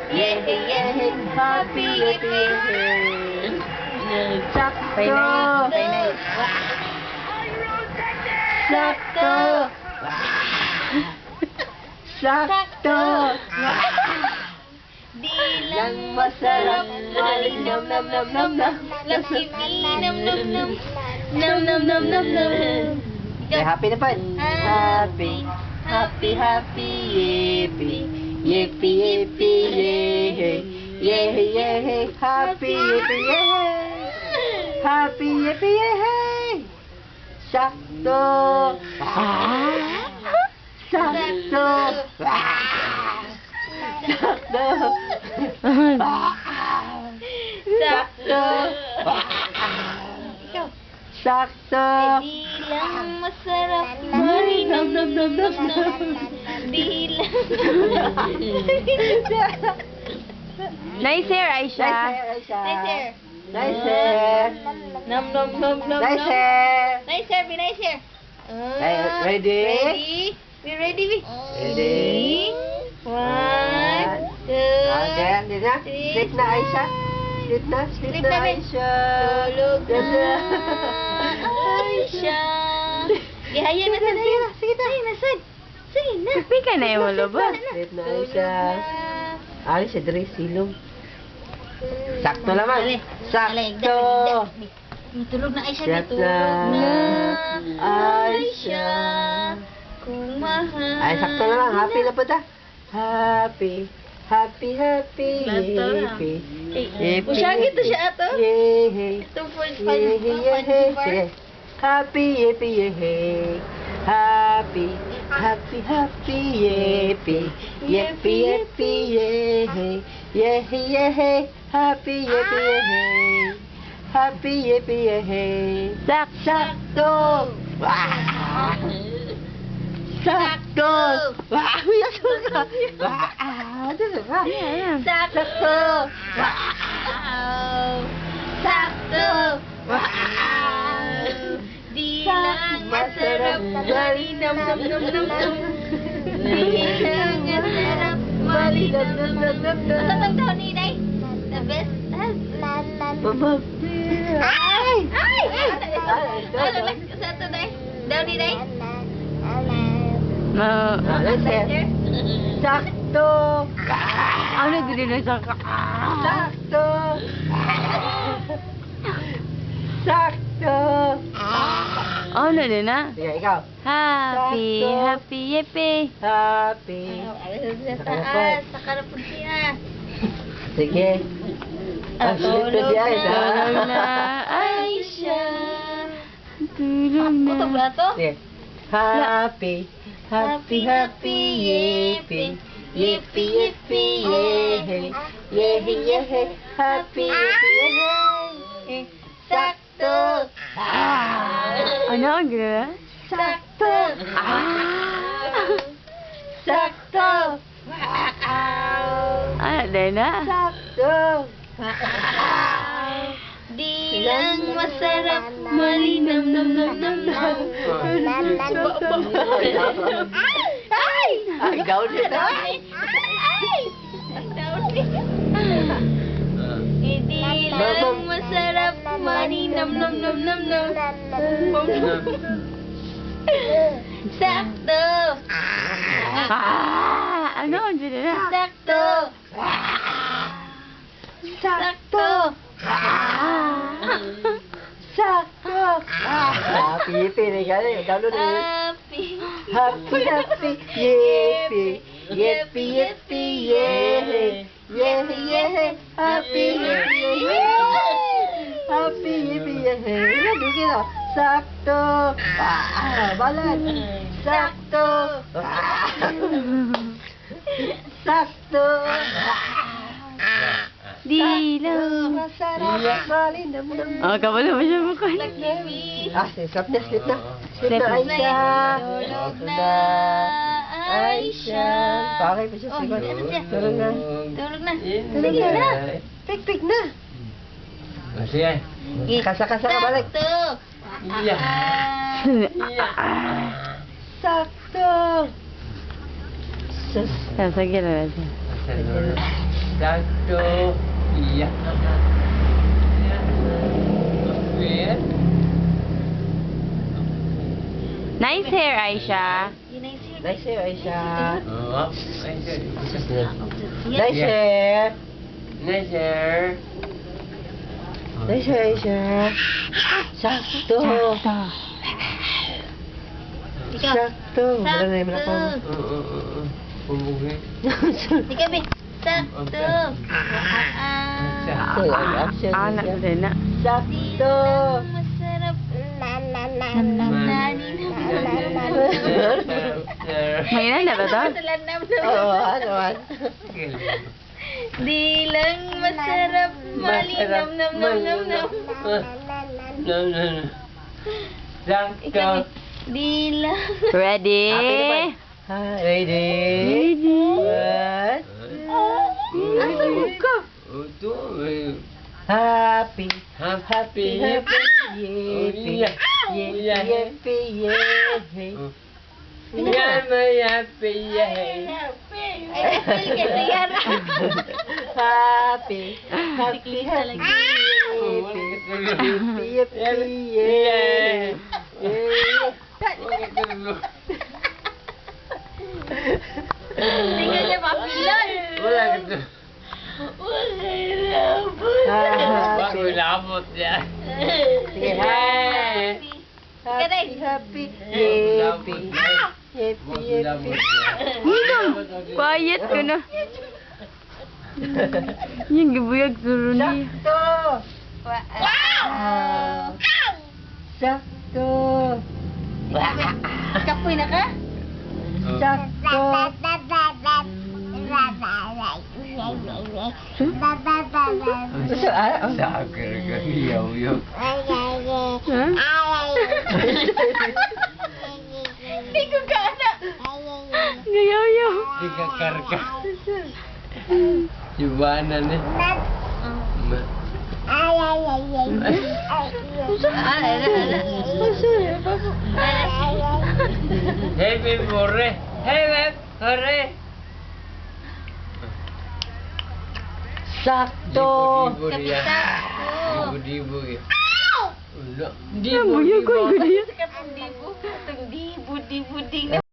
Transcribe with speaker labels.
Speaker 1: Yeah, yeah, happy, happy, sakto. Sakto. Sakto.
Speaker 2: Di lang
Speaker 1: Masarap. Nam nam nam nam nam.
Speaker 2: Lucky me, nam nam nam. Nam nam nam nam nam.
Speaker 1: Okay, happy na pa. Happy, happy, happy, yippee. Yippee, yippee, yay. Yay, yay, happy, yippee, yay. Happy, yippee, yay. Sakto. Sakto. Sakto. Sakto. Sakto.
Speaker 2: Di lang masarap. Mari nam nam nam nam nam. Di lang.
Speaker 3: Nice hair, Aisha.
Speaker 1: Nice hair.
Speaker 2: Nice hair.
Speaker 1: Nice hair.
Speaker 2: Nam nam nam nam.
Speaker 1: Nice hair.
Speaker 2: Nice hair, be nice hair.
Speaker 1: Ready?
Speaker 2: Ready? We ready, be?
Speaker 1: Ready.
Speaker 2: 1, 2,
Speaker 1: Again, din na. Sleep na, Aisha. Sleep na,
Speaker 2: Sleep
Speaker 1: na,
Speaker 2: na, Ben.
Speaker 1: Aisha.
Speaker 2: Tulog na,
Speaker 1: Ganda.
Speaker 2: Aisha. Gihaya na sa
Speaker 1: Sige na, sige na.
Speaker 2: Sige na, San. Sige na.
Speaker 3: Pipi ka na yung malubos.
Speaker 1: Sleep na, Aisha. Ali, si Dre, silong. Sakto naman. Sakto.
Speaker 2: Tulog na, Aisha.
Speaker 1: Sakto.
Speaker 2: Tulog na,
Speaker 1: Aisha.
Speaker 2: Kung mahal.
Speaker 1: Ay, sakto na lang. Happy na po ta. Happy. Happy, happy. Happy.
Speaker 2: Pusyagin to siya ato.
Speaker 1: Yay.
Speaker 2: 2.5.
Speaker 1: Yay. Happy, yippee, yay. Happy, happy, happy, yippee. Yippee, yippee, yay. Yay, yay. Happy, yippee, yay. Happy, yippee, yay. Sakto. Wah. Sakto. Wah, uyak suka. Wah, itu suka. Sakto.
Speaker 2: Wow. Sakto. Wow. Di lang masarap. Mali nam nam nam nam nam. Di lang masarap. Mali nam nam nam nam nam. Ano tang daw ni Day? The best.
Speaker 1: Babab.
Speaker 2: Ay! Ay! Ano sa ito, Day? Daw ni Day?
Speaker 1: Sakto.
Speaker 3: Ano din na sa
Speaker 1: Sakto. Sakto.
Speaker 3: Ano din na?
Speaker 1: Sige, ikaw.
Speaker 3: Happy,
Speaker 1: Sakto.
Speaker 3: happy, yippee.
Speaker 1: Happy.
Speaker 2: Sa taas. Sa karapon siya.
Speaker 1: Sige.
Speaker 2: Tulog
Speaker 1: Sleep na,
Speaker 3: Tulog na,
Speaker 2: Aisha.
Speaker 3: Tulog na.
Speaker 2: Puto ba ito?
Speaker 1: Sige. Happy. Happy, happy, yippee. Yippee, yippee, yay. Yay, yay. Happy, yippee, yay. Sakto.
Speaker 3: Ano ang gano'n?
Speaker 1: Sakto. Sakto.
Speaker 3: Ano din na?
Speaker 1: Sakto.
Speaker 2: Di lang masarap. Mali nam nam nam nam nam. Ay!
Speaker 1: Ay, daw din na.
Speaker 2: Ay! Daw din. Di lang masarap. Mali nam nam nam nam nam. Sakto.
Speaker 3: Ano ang din na?
Speaker 2: Sakto. Sakto.
Speaker 1: Sakto. Happy, yippee. Nagano, download na yun.
Speaker 2: Happy.
Speaker 1: Happy, happy, yippee. Yippee, yippee, yay. Yay, yay. Happy, yippee, yay. Happy, yippee, yay. Ano, gina? Sakto. Balat. Sakto. Sakto.
Speaker 3: Di lang.
Speaker 1: Masarap. Malinam nam.
Speaker 3: Oh, kabalo mo siya mukha.
Speaker 1: Sleep na, sleep na. Sleep na, Aisha.
Speaker 2: Tulog na, Aisha.
Speaker 1: Bakit pa siya
Speaker 2: Oh,
Speaker 1: sigat?
Speaker 2: ano siya?
Speaker 1: Tulog na.
Speaker 2: Tulog na.
Speaker 1: Sige na. Pik-pik na.
Speaker 4: Sige.
Speaker 1: Kasa-kasa ka balik.
Speaker 2: Sakto.
Speaker 4: Iya.
Speaker 1: Sakto. Sus.
Speaker 3: Sige na.
Speaker 4: Satu. Iya. Okey.
Speaker 3: Nice hair, Aisha.
Speaker 1: Nice hair, Aisha.
Speaker 4: Oh,
Speaker 1: Nice hair.
Speaker 4: Nice hair.
Speaker 1: Nice hair, Aisha. Sakto. Sakto. Wala na yung malakang.
Speaker 4: Pembuka.
Speaker 2: Ika, be. Sakto.
Speaker 1: Sakto. Ang action
Speaker 3: Anak
Speaker 1: niya.
Speaker 3: ko din na.
Speaker 1: Sakto.
Speaker 2: Masarap.
Speaker 3: May ilan na ba to?
Speaker 1: Oo, ano.
Speaker 2: Di lang masarap. Malinam, nam, nam, nam, nam.
Speaker 4: Sakto.
Speaker 2: Di lang.
Speaker 3: Ready?
Speaker 1: Ready?
Speaker 3: Ready?
Speaker 1: What?
Speaker 2: Asa mo ka?
Speaker 4: Itu
Speaker 1: Happy.
Speaker 4: happy.
Speaker 1: Happy.
Speaker 4: Oh,
Speaker 1: Yippee.
Speaker 4: iya.
Speaker 1: Yippee. Yippee.
Speaker 4: Yummy, happy, yay.
Speaker 2: Ay, feel kasi yan.
Speaker 1: Happy. Happy. Happy. Yippee. Yippee. Yay.
Speaker 2: Hindi ka niya mapilan.
Speaker 4: Wala gitu. Baru lamot ya.
Speaker 1: Sige,
Speaker 4: Happy.
Speaker 1: Happy. Happy. Yippee. Yippee. Yippee.
Speaker 3: Quiet ka na. Yung gibuyag suro niya.
Speaker 1: Sakto. Sakto.
Speaker 2: Kapoy na ka?
Speaker 1: Sakto.
Speaker 4: Sakar kan yaw yaw.
Speaker 3: Ha?
Speaker 2: Hindi ko ka anak.
Speaker 3: Gayaw-yaw.
Speaker 4: Dikakar ka. Gimana nih? Happy hore. Happy hore.
Speaker 1: Sakto.
Speaker 4: Dibu dia.
Speaker 2: Sakto.
Speaker 4: Dibu ya. Udah.
Speaker 3: Buyag ko, gaya.
Speaker 2: Katong dibu. Katong dibu, dibu, ding.